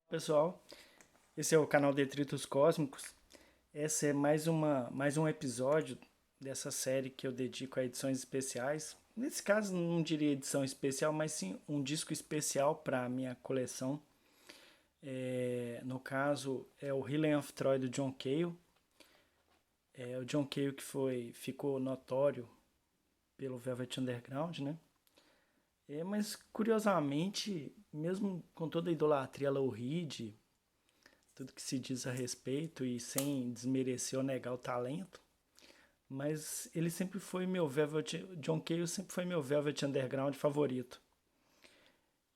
Pessoal, esse é o canal Detritos Cósmicos. Esse é mais um episódio dessa série que eu dedico a edições especiais. Nesse caso, não diria edição especial, mas sim um disco especial para a minha coleção. No caso, é o Healing of Troy do John Cale. É o John Cale que ficou notório pelo Velvet Underground, né? Mas curiosamente, mesmo com toda a idolatria a Lou Reed, tudo que se diz a respeito e sem desmerecer ou negar o talento, mas ele sempre foi meu John Cale sempre foi meu Velvet Underground favorito.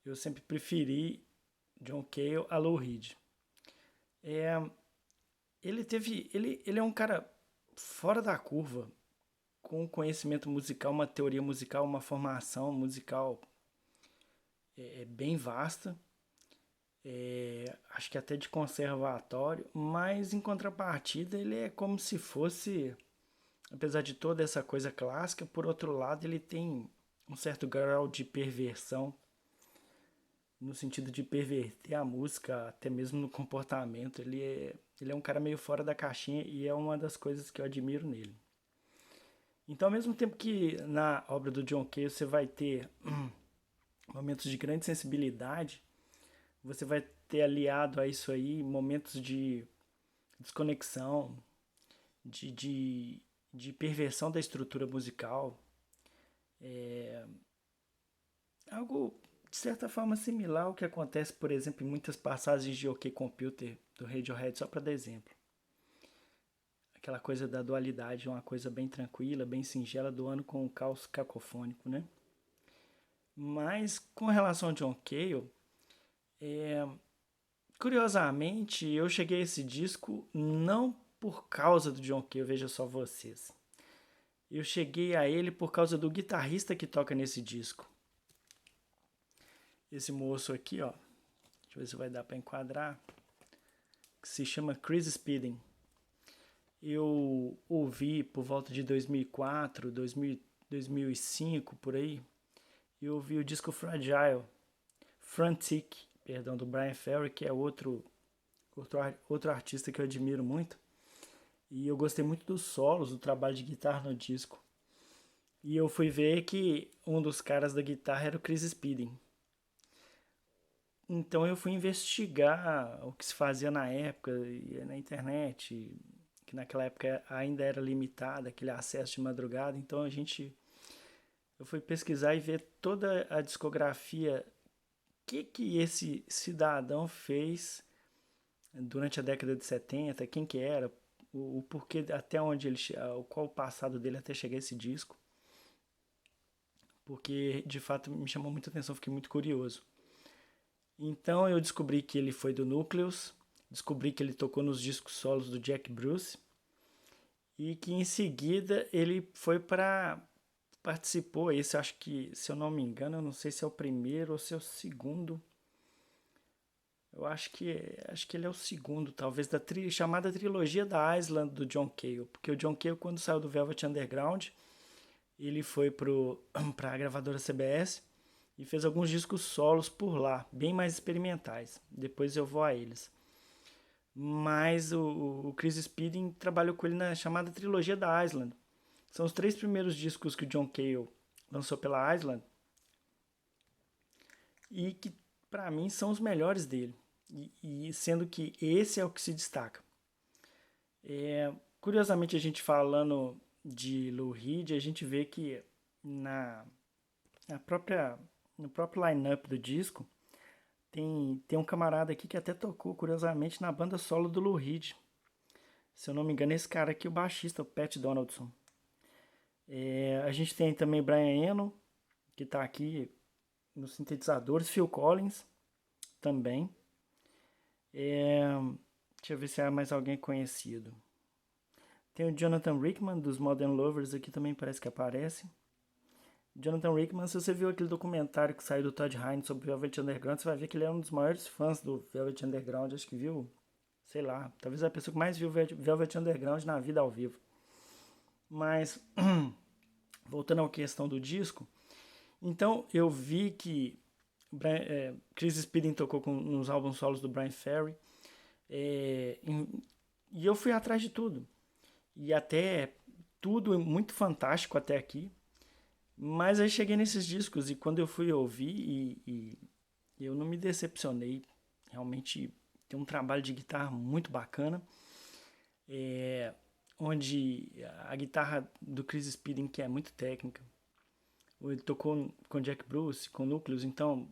Eu sempre preferi John Cale a Lou Reed. É, ele é um cara fora da curva, com conhecimento musical, uma teoria musical, uma formação musical bem vasta, acho que até de conservatório, mas em contrapartida ele é como se fosse, apesar de toda essa coisa clássica, por outro lado ele tem um certo grau de perversão, no sentido de perverter a música, até mesmo no comportamento. Ele é um cara meio fora da caixinha e é uma das coisas que eu admiro nele. Então, ao mesmo tempo que na obra do John Cale você vai ter momentos de grande sensibilidade, você vai ter aliado a isso aí momentos de desconexão, de, de, de perversão da estrutura musical. Algo de certa forma similar ao que acontece, por exemplo, em muitas passagens de OK Computer do Radiohead, só para dar exemplo. Aquela coisa da dualidade, uma coisa bem tranquila, bem singela, doando com um caos cacofônico, né? Mas com relação ao John Cale, curiosamente, eu cheguei a esse disco não por causa do John Cale, veja só vocês. Eu cheguei a ele por causa do guitarrista que toca nesse disco. Esse moço aqui, ó, deixa eu ver se vai dar para enquadrar, que se chama Chris Spedding. Eu ouvi por volta de 2004, 2005, por aí. Eu ouvi o disco Frantic, perdão, do Brian Ferry, que é outro artista que eu admiro muito. E eu gostei muito dos solos, do trabalho de guitarra no disco. E eu fui ver que um dos caras da guitarra era o Chris Spedding. Então eu fui investigar o que se fazia na época, na internet, que naquela época ainda era limitada, aquele acesso de madrugada. Então eu fui pesquisar e ver toda a discografia, que esse cidadão fez durante a década de 70, quem que era, o porquê, até onde ele, qual o passado dele até chegar a esse disco, porque de fato me chamou muita atenção, fiquei muito curioso. Então eu descobri que ele foi do Nucleus, descobri que ele tocou nos discos solos do Jack Bruce e que em seguida ele foi para participou, esse acho que, se eu não me engano, eu não sei se é o primeiro ou se é o segundo. Eu acho que ele é o segundo, talvez da chamada trilogia da Island do John Cale, porque o John Cale quando saiu do Velvet Underground, ele foi para a gravadora CBS e fez alguns discos solos por lá, bem mais experimentais. Depois eu vou a eles. Mas o Chris Spedding trabalhou com ele na chamada trilogia da Island. São os três primeiros discos que o John Cale lançou pela Island e que para mim são os melhores dele. E sendo que esse é o que se destaca. Curiosamente, a gente falando de Lou Reed, a gente vê que na, na própria, no próprio line-up do disco tem um camarada aqui que até tocou, curiosamente, na banda solo do Lou Reed. Se eu não me engano, esse cara aqui, o baixista, o Pat Donaldson. A gente tem também Brian Eno, que está aqui nos sintetizadores, Phil Collins também. Deixa eu ver se há mais alguém conhecido. Tem o Jonathan Rickman, dos Modern Lovers, aqui também parece que aparece. Jonathan Rickman, se você viu aquele documentário que saiu do Todd Haynes sobre o Velvet Underground, você vai ver que ele é um dos maiores fãs do Velvet Underground. Acho que viu, sei lá, talvez a pessoa que mais viu Velvet Underground na vida ao vivo. Mas, voltando à questão do disco, então eu vi que Chris Speeding tocou nos álbuns solos do Brian Ferry. E eu fui atrás de tudo. E até tudo muito fantástico até aqui. Mas aí cheguei nesses discos e quando eu fui ouvir e eu não me decepcionei. Realmente tem um trabalho de guitarra muito bacana. Onde a guitarra do Chris Speeding, que é muito técnica, ele tocou com Jack Bruce, com Núcleos, então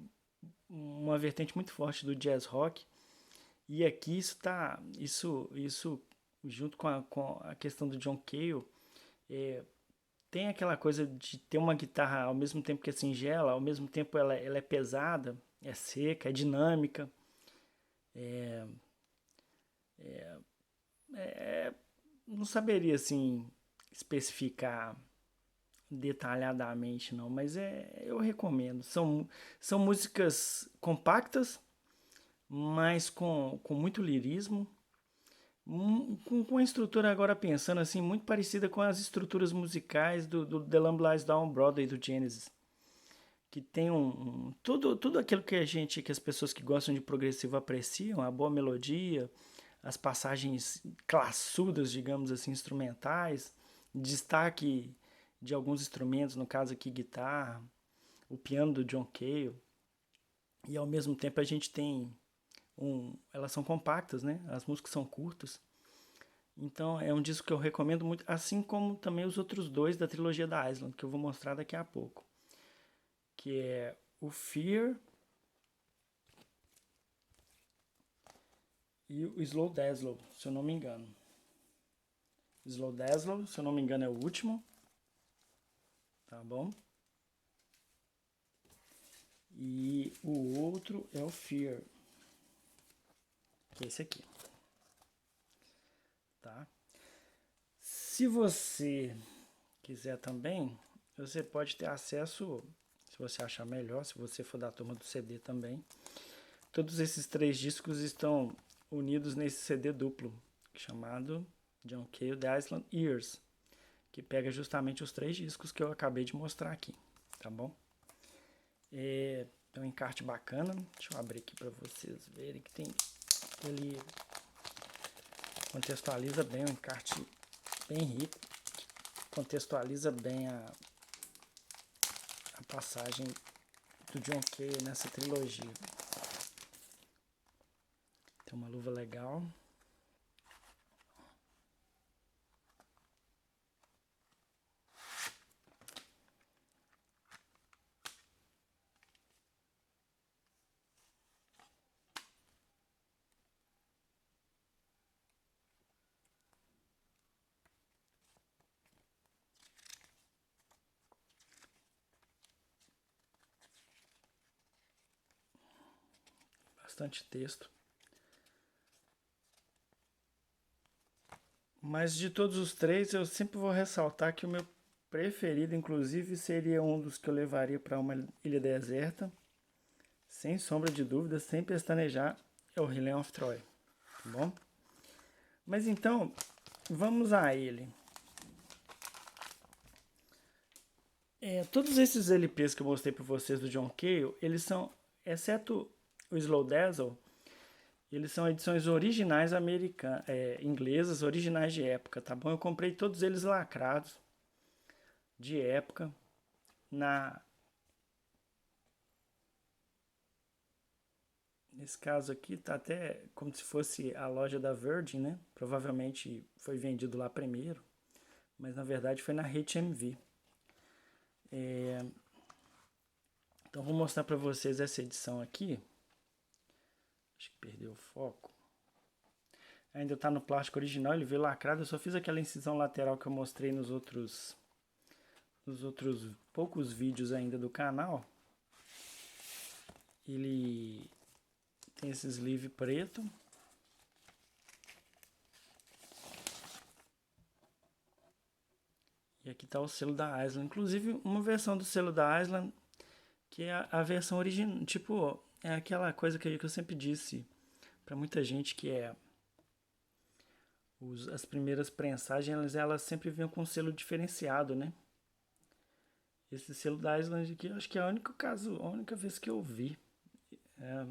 uma vertente muito forte do jazz rock. E aqui isso junto com a questão do John Cale, tem aquela coisa de ter uma guitarra ao mesmo tempo que é singela, ao mesmo tempo ela é pesada, é seca, é dinâmica. Não saberia assim especificar detalhadamente não, mas eu recomendo. São músicas compactas, mas com muito lirismo, com uma estrutura agora pensando assim, muito parecida com as estruturas musicais do The Lamb Lies Down Broadway do Genesis, que tem tudo aquilo que as pessoas que gostam de progressivo apreciam, a boa melodia, as passagens classudas, digamos assim, instrumentais, destaque de alguns instrumentos, no caso aqui guitarra, o piano do John Cale, e ao mesmo tempo a gente tem elas são compactas, né? As músicas são curtas. Então é um disco que eu recomendo muito, assim como também os outros dois da trilogia da Island, que eu vou mostrar daqui a pouco. Que é o Fear e o Slow Dazzle, se eu não me engano. Slow Dazzle, se eu não me engano, é o último. Tá bom? E o outro é o Fear, que é esse aqui. Tá? Se você quiser também, você pode ter acesso, se você achar melhor, se você for da turma do CD também. Todos esses 3 discos estão unidos nesse CD duplo, chamado John Cale The Island Years, que pega justamente os 3 discos que eu acabei de mostrar aqui, tá bom? Tem um encarte bacana, deixa eu abrir aqui para vocês verem que ele contextualiza bem, um encarte bem rico, contextualiza bem a passagem do John Cale nessa trilogia. Tem uma luva legal. Bastante texto. Mas de todos os 3, eu sempre vou ressaltar que o meu preferido, inclusive, seria um dos que eu levaria para uma ilha deserta, sem sombra de dúvida, sem pestanejar, é o Helen of Troy, tá bom? Mas então, vamos a ele. Todos esses LPs que eu mostrei para vocês do John Cale, eles são, exceto o Slow Dazzle, eles são edições originais americanas, inglesas, originais de época, tá bom? Eu comprei todos eles lacrados, de época, nesse caso aqui tá até como se fosse a loja da Virgin, né? Provavelmente foi vendido lá primeiro, mas na verdade foi na HMV. Então vou mostrar para vocês essa edição aqui. Acho que perdeu o foco. Ainda está no plástico original, ele veio lacrado. Eu só fiz aquela incisão lateral que eu mostrei nos outros poucos vídeos ainda do canal. Ele tem esse sleeve preto. E aqui está o selo da Island. Inclusive uma versão do selo da Island, que é a versão original. Tipo, é aquela coisa que eu sempre disse para muita gente, que as primeiras prensagens, elas sempre vinham com um selo diferenciado, né? Esse selo da Island aqui, eu acho que é a única vez que eu vi. É,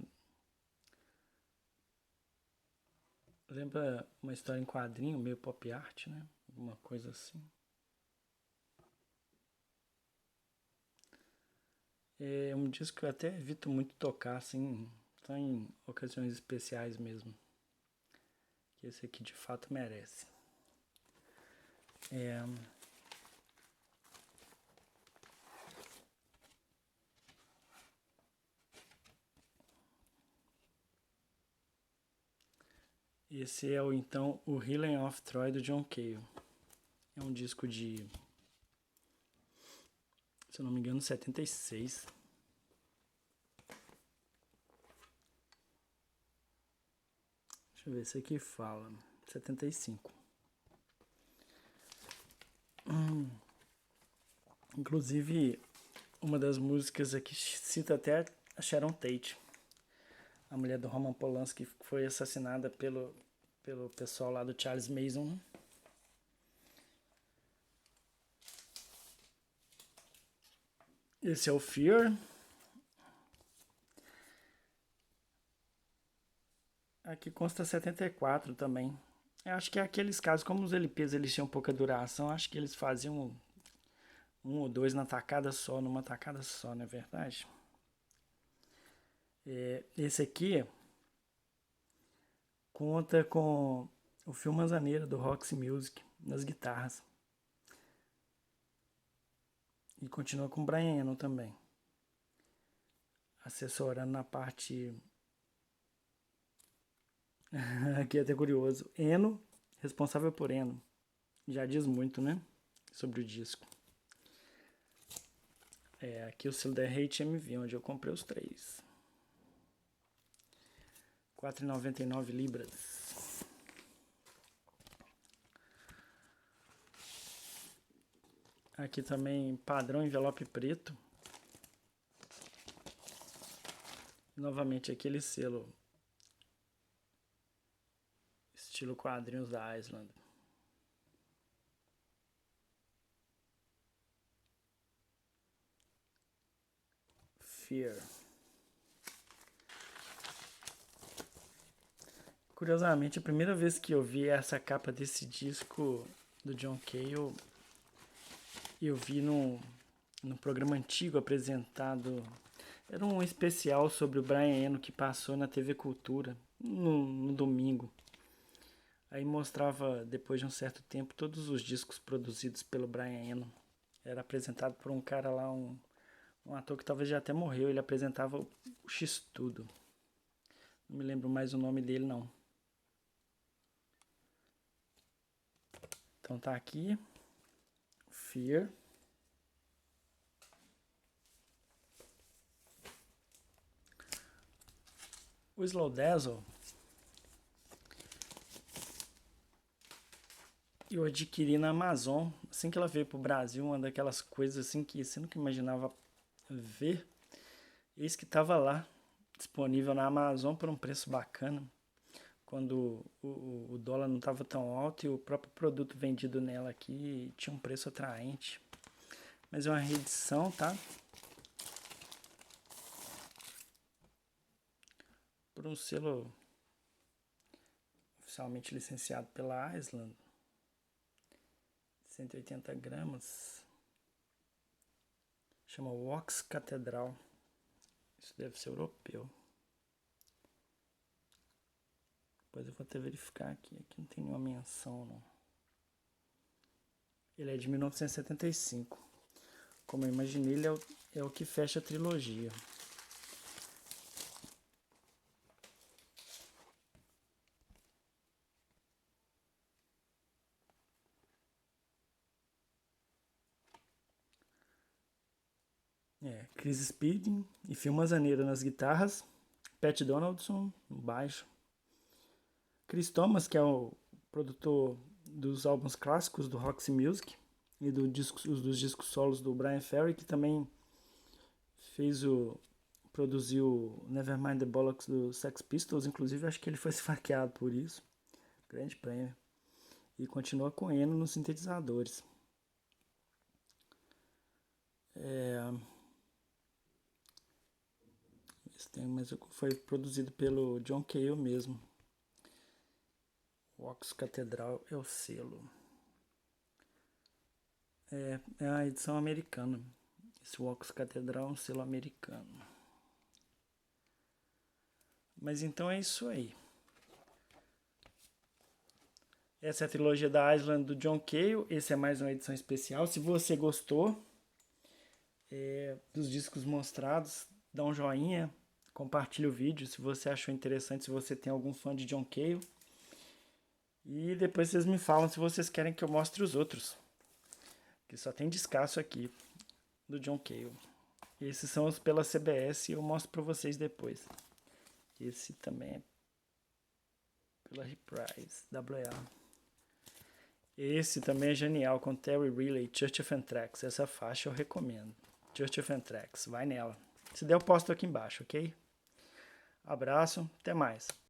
lembra uma história em quadrinho, meio pop art, né? Uma coisa assim. É um disco que eu até evito muito tocar, assim, só em ocasiões especiais mesmo. Que esse aqui de fato merece. É, esse é então o Healing of Troy do John Cale. É um disco de, se eu não me engano, 76. Deixa eu ver se aqui fala. 75. Inclusive, uma das músicas aqui cita até a Sharon Tate, a mulher do Roman Polanski, que foi assassinada pelo pessoal lá do Charles Manson. Esse é o Fear. Aqui consta 74 também. Eu acho que é aqueles casos, como os LPs eles tinham pouca duração, acho que eles faziam um ou dois na tacada só, numa tacada só, não é verdade? Esse aqui conta com o Phil Manzanera do Roxy Music nas guitarras. E continua com o Brian Eno também, assessorando na parte. Aqui é até curioso. Eno, responsável por Eno. Já diz muito, né? Sobre o disco. Aqui o selo da HMV, onde eu comprei os três. 4,99 libras. Aqui também padrão envelope preto. Novamente aquele selo estilo quadrinhos da Island. Fear. Curiosamente, a primeira vez que eu vi essa capa desse disco do John Cale, eu vi num programa antigo apresentado. Era um especial sobre o Brian Eno que passou na TV Cultura no domingo. Aí mostrava, depois de um certo tempo, todos os discos produzidos pelo Brian Eno. Era apresentado por um cara lá, um ator que talvez já até morreu. Ele apresentava o X-Tudo. Não me lembro mais o nome dele, não. Então tá aqui. Fear. O Slow Dazzle eu adquiri na Amazon. Assim que ela veio pro Brasil, uma daquelas coisas assim que você nunca imaginava ver. Eis que tava lá, disponível na Amazon por um preço bacana. Quando o dólar não estava tão alto e o próprio produto vendido nela aqui tinha um preço atraente. Mas é uma reedição, tá? Por um selo oficialmente licenciado pela Island. 180 gramas. Chama Wax Catedral. Isso deve ser europeu. Depois eu vou até verificar aqui. Aqui não tem nenhuma menção, não. Ele é de 1975. Como eu imaginei, ele é o que fecha a trilogia. Chris Speeding e Phil Manzanera nas guitarras. Pat Donaldson no baixo. Chris Thomas, que é o produtor dos álbuns clássicos do Roxy Music e dos discos solos do Brian Ferry, que também produziu Nevermind the Bollocks do Sex Pistols. Inclusive, acho que ele foi esfaqueado por isso. Grande prêmio. E continua com Eno nos sintetizadores. Mas foi produzido pelo John Cale mesmo. O Ox Catedral é o selo. É a edição americana. Esse Ox Catedral é um selo americano. Mas então é isso aí. Essa é a trilogia da Island do John Cale. Esse é mais uma edição especial. Se você gostou dos discos mostrados, dá um joinha, compartilha o vídeo se você achou interessante, se você tem algum fã de John Cale. E depois vocês me falam se vocês querem que eu mostre os outros. Que só tem descasso aqui do John Cale. Esses são os pela CBS e eu mostro para vocês depois. Esse também é pela Reprise, WA. Esse também é genial, com Terry Riley, Church of Anthrax. Essa faixa eu recomendo. Church of Anthrax, vai nela. Se der, eu posto aqui embaixo, ok? Abraço, até mais.